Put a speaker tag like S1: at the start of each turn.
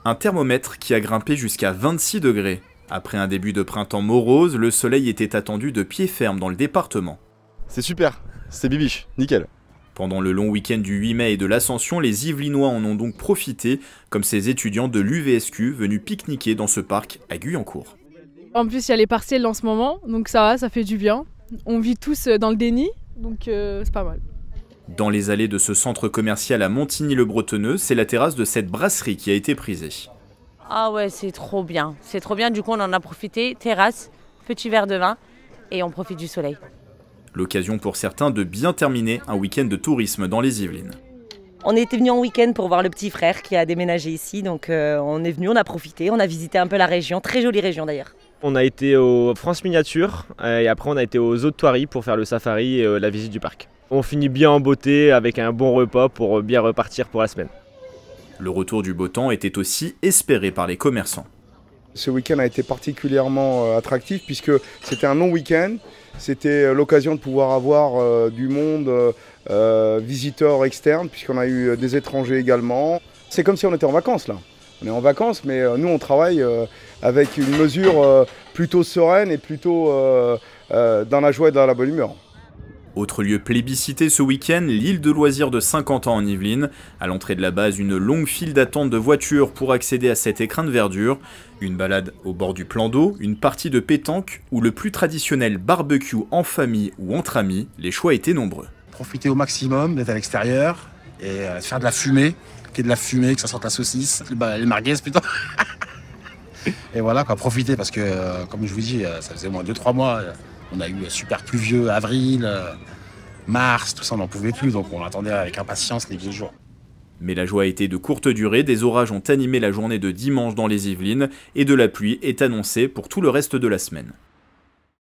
S1: Un thermomètre qui a grimpé jusqu'à 26 degrés. Après un début de printemps morose, le soleil était attendu de pied ferme dans le département.
S2: C'est super, c'est bibiche, nickel.
S1: Pendant le long week-end du 8 mai et de l'Ascension, les Yvelinois en ont donc profité, comme ces étudiants de l'UVSQ venus pique-niquer dans ce parc à Guyancourt.
S3: En plus, il y a les partiels en ce moment, donc ça fait du bien. On vit tous dans le déni, donc c'est pas mal.
S1: Dans les allées de ce centre commercial à Montigny-le-Bretonneux, c'est la terrasse de cette brasserie qui a été prisée.
S4: Ah ouais, c'est trop bien. C'est trop bien, du coup on en a profité. Terrasse, petit verre de vin et on profite du soleil.
S1: L'occasion pour certains de bien terminer un week-end de tourisme dans les Yvelines.
S5: On était venus en week-end pour voir le petit frère qui a déménagé ici, donc on est venu, on a profité, on a visité un peu la région, très jolie région d'ailleurs.
S6: On a été au France Miniature et après on a été aux eaux de Thoiry pour faire le safari et la visite du parc. On finit bien en beauté avec un bon repas pour bien repartir pour la semaine.
S1: Le retour du beau temps était aussi espéré par les commerçants.
S7: Ce week-end a été particulièrement attractif puisque c'était un long week-end. C'était l'occasion de pouvoir avoir du monde, visiteurs externes, puisqu'on a eu des étrangers également. C'est comme si on était en vacances là. On est en vacances, mais nous on travaille avec une mesure plutôt sereine et plutôt dans la joie et dans la bonne humeur.
S1: Autre lieu plébiscité ce week-end, l'île de loisirs de Saint-Quentin en Yvelines. À l'entrée de la base, une longue file d'attente de voitures pour accéder à cet écrin de verdure. Une balade au bord du plan d'eau, une partie de pétanque ou le plus traditionnel barbecue en famille ou entre amis. Les choix étaient nombreux.
S8: Profiter au maximum d'être à l'extérieur et faire de la fumée, qu'il y ait de la fumée, que ça sente la saucisse, les merguez plutôt. Et voilà, quoi, profiter parce que, comme je vous dis, ça faisait moins 2-3 mois. On a eu super pluvieux avril, mars, tout ça on n'en pouvait plus, donc on attendait avec impatience les vieux jours.
S1: Mais la joie a été de courte durée, des orages ont animé la journée de dimanche dans les Yvelines et de la pluie est annoncée pour tout le reste de la semaine.